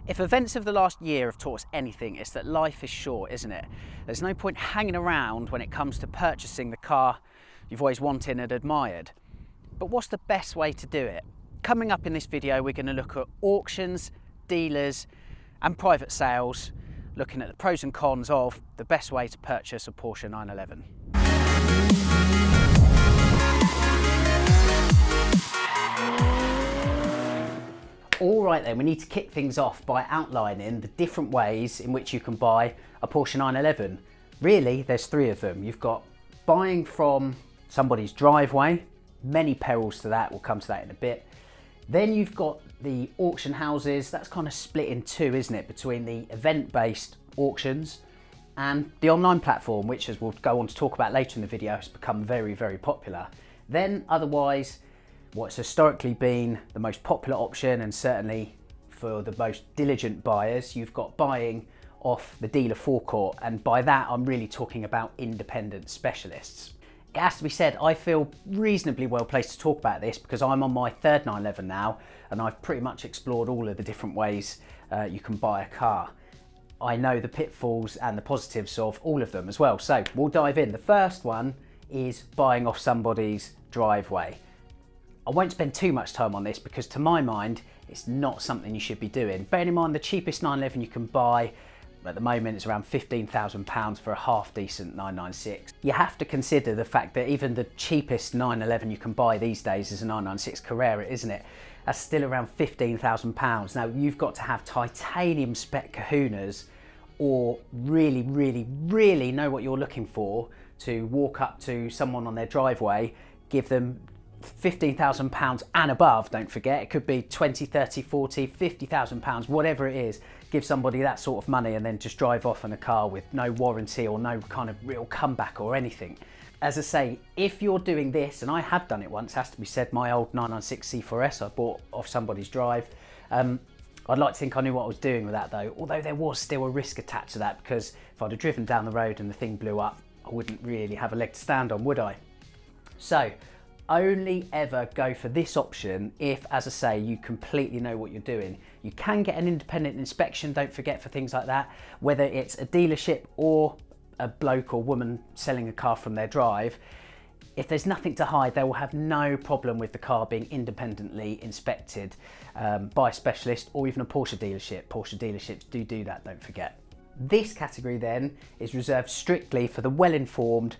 If events of the last year have taught us anything, it's that life is short, isn't it? There's no point hanging around when it comes to purchasing the car you've always wanted and admired. But what's the best way to do it? Coming up in this video, we're going to look at auctions, dealers and private sales, looking at the pros and cons of the best way to purchase a Porsche 911. All right then, we need to kick things off by outlining the different ways in which you can buy a Porsche 911. Really, there's three of them. You've got buying from somebody's driveway, many perils to that, we'll come to that in a bit. Then you've got the auction houses, that's kind of split in two, isn't it, between the event-based auctions and the online platform, which, as we'll go on to talk about later in the video, has become very, very popular. Then otherwise, what's historically been the most popular option, and certainly for the most diligent buyers, you've got buying off the dealer forecourt, and by that I'm really talking about independent specialists. It has to be said, I feel reasonably well placed to talk about this because I'm on my third 911 now, and I've pretty much explored all of the different ways you can buy a car. I know the pitfalls and the positives of all of them as well, so we'll dive in. The first one is buying off somebody's driveway. I won't spend too much time on this because to my mind, it's not something you should be doing. Bearing in mind the cheapest 911 you can buy at the moment is around £15,000 for a half decent 996. You have to consider the fact that even the cheapest 911 you can buy these days is a 996 Carrera, isn't it? That's still around £15,000. Now you've got to have titanium spec kahunas or really, really, really know what you're looking for to walk up to someone on their driveway, give them £15,000 and above, don't forget, it could be 20, 30, 40, £50,000, whatever it is, give somebody that sort of money and then just drive off in a car with no warranty or no kind of real comeback or anything. As I say, if you're doing this, and I have done it once, has to be said, my old 996 C4S I bought off somebody's drive. I'd like to think I knew what I was doing with that though, although there was still a risk attached to that because if I'd have driven down the road and the thing blew up, I wouldn't really have a leg to stand on, would I? So, only ever go for this option if, as I say, you completely know what you're doing. You can get an independent inspection, don't forget, for things like that, whether it's a dealership or a bloke or woman selling a car from their drive. If there's nothing to hide, they will have no problem with the car being independently inspected by a specialist or even a Porsche dealership. Porsche dealerships do that, don't forget. This category then is reserved strictly for the well-informed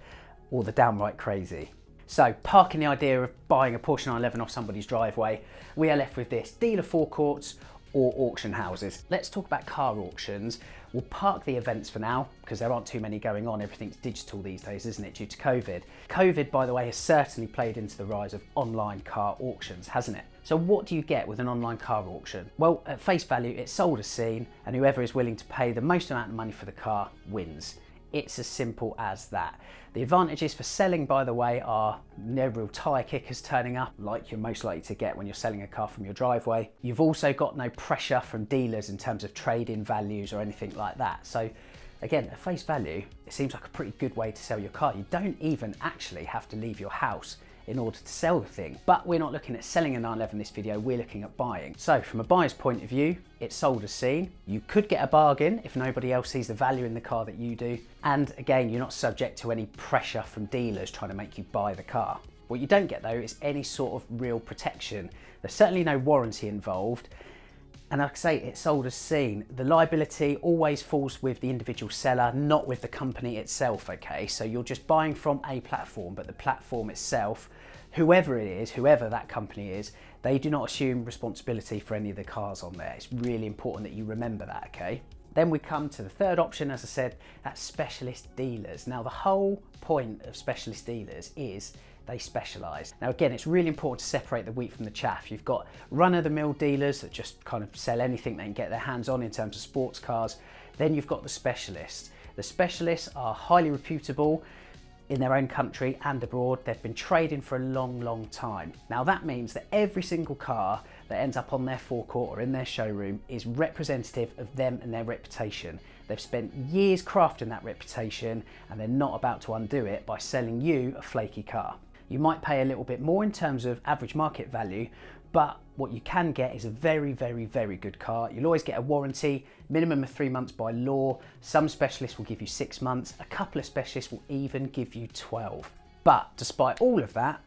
or the downright crazy. So, parking the idea of buying a Porsche 911 off somebody's driveway, we are left with this: dealer forecourts or auction houses. Let's talk about car auctions. We'll park the events for now because there aren't too many going on. Everything's digital these days, isn't it, due to COVID. COVID, by the way, has certainly played into the rise of online car auctions, hasn't it? So what do you get with an online car auction? Well, at face value, it's sold as seen, and whoever is willing to pay the most amount of money for the car wins. It's as simple as that. The advantages for selling, by the way, are no real tyre kickers turning up like you're most likely to get when you're selling a car from your driveway. You've also got no pressure from dealers in terms of trade-in values or anything like that. So again, at face value, it seems like a pretty good way to sell your car. You don't even actually have to leave your house in order to sell the thing. But we're not looking at selling a 911 in this video, we're looking at buying. So from a buyer's point of view, it's sold as seen. You could get a bargain if nobody else sees the value in the car that you do. And again, you're not subject to any pressure from dealers trying to make you buy the car. What you don't get though is any sort of real protection. There's certainly no warranty involved. And like I say, it's sold as seen. The liability always falls with the individual seller, not with the company itself, okay? So you're just buying from a platform, but the platform itself, whoever it is, whoever that company is, they do not assume responsibility for any of the cars on there. It's really important that you remember that, okay? Then we come to the third option, as I said, that's specialist dealers. Now, the whole point of specialist dealers is they specialise. Now again, it's really important to separate the wheat from the chaff. You've got run-of-the-mill dealers that just kind of sell anything they can get their hands on in terms of sports cars. Then you've got the specialists. The specialists are highly reputable in their own country and abroad. They've been trading for a long, long time. Now that means that every single car that ends up on their forecourt or in their showroom is representative of them and their reputation. They've spent years crafting that reputation and they're not about to undo it by selling you a flaky car. You might pay a little bit more in terms of average market value, But what you can get is a very, very, very good car. You'll always get a warranty, minimum of 3 months by law. Some specialists will give you 6 months. A couple of specialists will even give you 12. But despite all of that,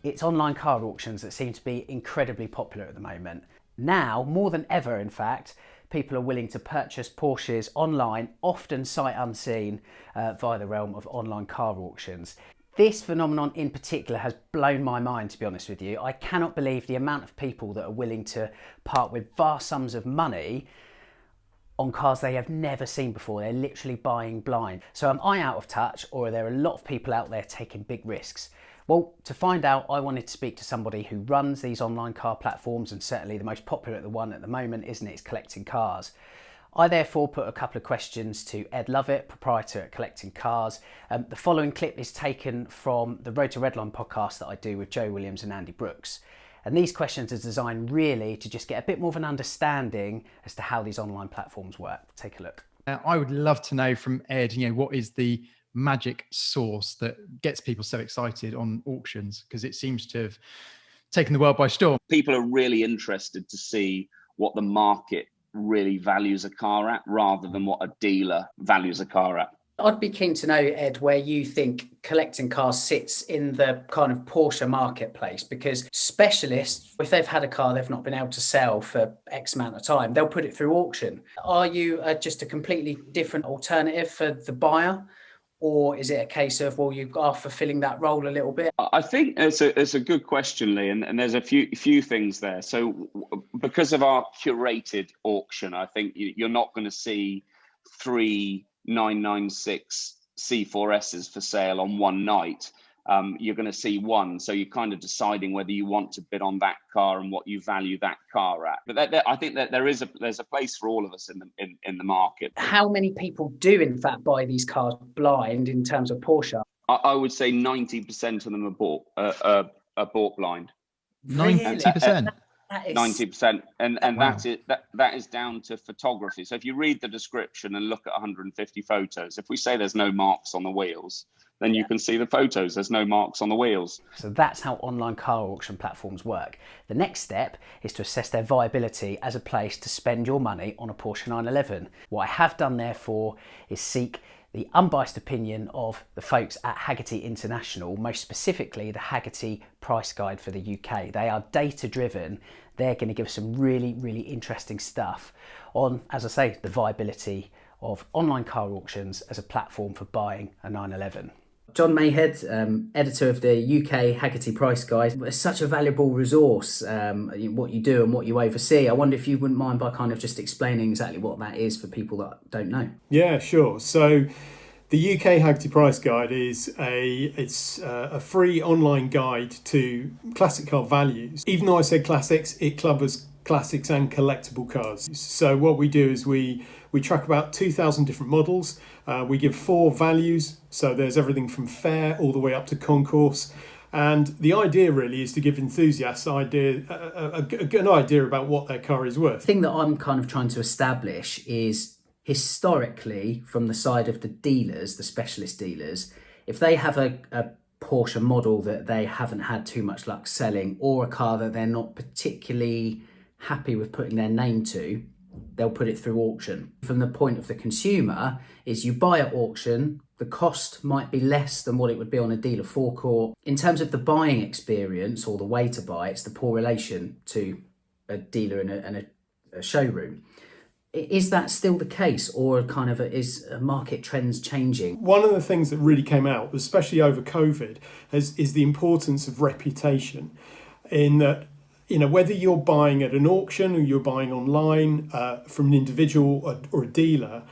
it's online car auctions that seem to be incredibly popular at the moment. Now, more than ever, in fact, people are willing to purchase Porsches online, often sight unseen, via the realm of online car auctions. This phenomenon in particular has blown my mind, to be honest with you. I cannot believe the amount of people that are willing to part with vast sums of money on cars they have never seen before. They're literally buying blind. So am I out of touch, or are there a lot of people out there taking big risks? Well, to find out, I wanted to speak to somebody who runs these online car platforms, and certainly the most popular one at the moment, isn't it, is Collecting Cars. I therefore put a couple of questions to Ed Lovett, proprietor at Collecting Cars. The following clip is taken from the Road to Redline podcast that I do with Joe Williams and Andy Brooks. And these questions are designed really to just get a bit more of an understanding as to how these online platforms work. Take a look. I would love to know from Ed, what is the magic sauce that gets people so excited on auctions? Because it seems to have taken the world by storm. People are really interested to see what the market really values a car at, rather than what a dealer values a car at. I'd be keen to know, Ed, where you think Collecting Cars sits in the kind of Porsche marketplace, because specialists, if they've had a car they've not been able to sell for X amount of time, they'll put it through auction. Are you just a completely different alternative for the buyer? Or is it a case of, well, you are fulfilling that role a little bit? I think it's a good question, Lee, and there's a few things there. So because of our curated auction, I think you're not going to see 3 996 C4Ss for sale on one night. You're going to see one. So you're kind of deciding whether you want to bid on that car and what you value that car at. But I think that there's a place for all of us in the market. How many people do in fact buy these cars blind in terms of Porsche? I would say 90% of them are bought blind. 90%. 90%, and wow. that is down to photography. So if you read the description and look at 150 photos, if we say there's no marks on the wheels, then you can see the photos. There's no marks on the wheels. So that's how online car auction platforms work. The next step is to assess their viability as a place to spend your money on a Porsche 911. What I have done therefore is seek the unbiased opinion of the folks at Hagerty International, most specifically the Hagerty Price Guide for the UK. They are data driven. They're going to give us some really, really interesting stuff on, as I say, the viability of online car auctions as a platform for buying a 911. John Mayhead, editor of the UK Hagerty Price Guide. It's such a valuable resource, what you do and what you oversee. I wonder if you wouldn't mind by kind of just explaining exactly what that is for people that don't know. Yeah, sure. So the UK Hagerty Price Guide is a free online guide to classic car values. Even though I said classics, it covers classics and collectible cars. So what we do is we track about 2,000 different models. We give 4 values. So there's everything from fair all the way up to concourse. And the idea really is to give enthusiasts a good idea about what their car is worth. The thing that I'm kind of trying to establish is historically, from the side of the dealers, the specialist dealers, if they have a Porsche model that they haven't had too much luck selling, or a car that they're not particularly happy with putting their name to, they'll put it through auction. From the point of the consumer, is you buy at auction, the cost might be less than what it would be on a dealer forecourt. In terms of the buying experience or the way to buy, it's the poor relation to a dealer and a showroom. Is that still the case, or kind of is market trends changing? One of the things that really came out, especially over COVID, is the importance of reputation, in that, whether you're buying at an auction or you're buying online from an individual or a dealer,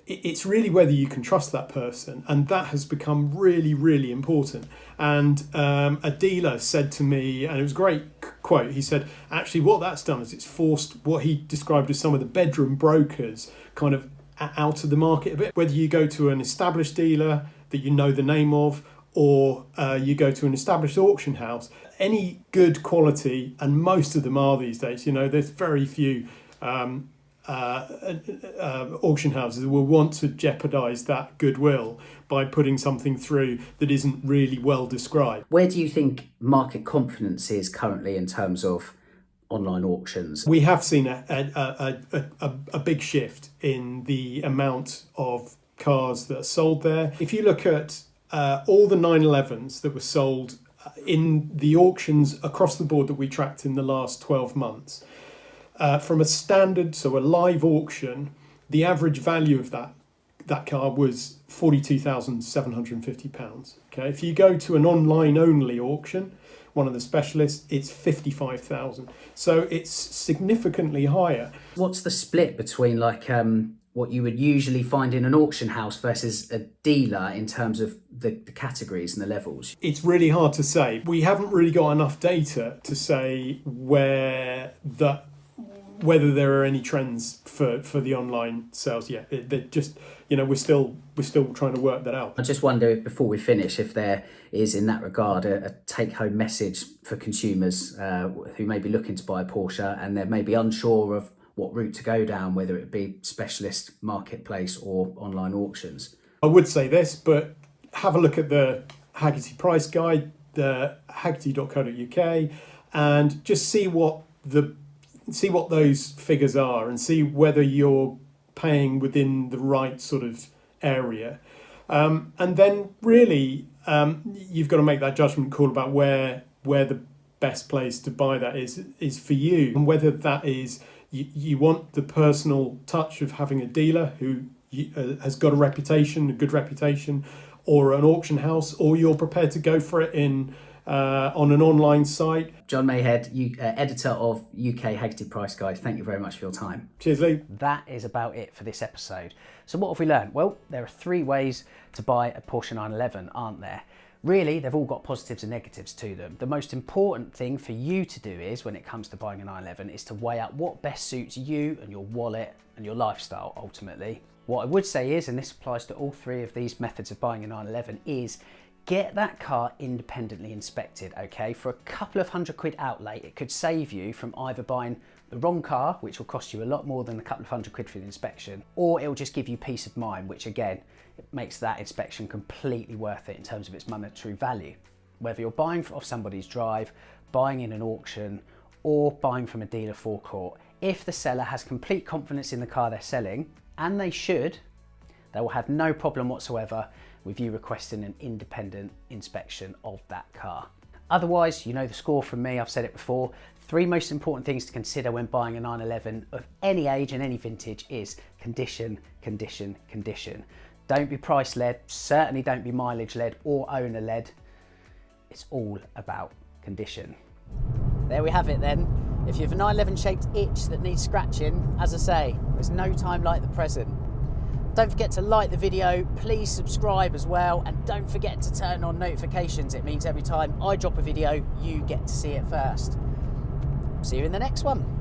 it's really whether you can trust that person. And that has become really, really important. And a dealer said to me, and it was a great quote, he said, actually what that's done is it's forced what he described as some of the bedroom brokers kind of out of the market a bit. Whether you go to an established dealer that you know the name of, or you go to an established auction house, any good quality, and most of them are these days, there's very few auction houses will want to jeopardise that goodwill by putting something through that isn't really well described. Where do you think market confidence is currently in terms of online auctions? We have seen a big shift in the amount of cars that are sold there. If you look at all the 911s that were sold in the auctions across the board that we tracked in the last 12 months, from a standard, so a live auction, the average value of that car was £42,750. Okay, if you go to an online only auction, one of the specialists, it's 55,000. So it's significantly higher. What's the split between like what you would usually find in an auction house versus a dealer in terms of the categories and the levels? It's really hard to say. We haven't really got enough data to say whether there are any trends for the online sales yet. They're just, we're still trying to work that out. I just wonder, before we finish, if there is in that regard a take-home message for consumers who may be looking to buy a Porsche and they're maybe unsure of what route to go down, whether it be specialist marketplace or online auctions. I would say this, but have a look at the Hagerty price guide, the hagerty.co.uk, and just see what those figures are and see whether you're paying within the right sort of area. And then really, you've got to make that judgment call about where the best place to buy that is for you, and whether that is you want the personal touch of having a dealer who has got a good reputation, or an auction house, or you're prepared to go for it on an online site. John Mayhead, editor of UK Hagerty Price Guide, thank you very much for your time. Cheers, Lee. That is about it for this episode. So what have we learned? Well, there are 3 ways to buy a Porsche 911, aren't there? Really, they've all got positives and negatives to them. The most important thing for you to do is, when it comes to buying a 911, is to weigh out what best suits you and your wallet and your lifestyle, ultimately. What I would say is, and this applies to all 3 of these methods of buying a 911, is get that car independently inspected, okay? For a couple of £100 outlay, it could save you from either buying the wrong car, which will cost you a lot more than a couple of £100 for the inspection, or it'll just give you peace of mind, which again, it makes that inspection completely worth it in terms of its monetary value. Whether you're buying off somebody's drive, buying in an auction, or buying from a dealer forecourt, if the seller has complete confidence in the car they're selling, and they should, they will have no problem whatsoever with you requesting an independent inspection of that car. Otherwise, you know the score from me, I've said it before. 3 most important things to consider when buying a 911 of any age and any vintage is condition, condition, condition. Don't be price led, certainly don't be mileage led or owner led. It's all about condition. There we have it then. If you have a 911 shaped itch that needs scratching, as I say, there's no time like the present. Don't forget to like the video, please subscribe as well, and don't forget to turn on notifications. It means every time I drop a video, you get to see it first. See you in the next one.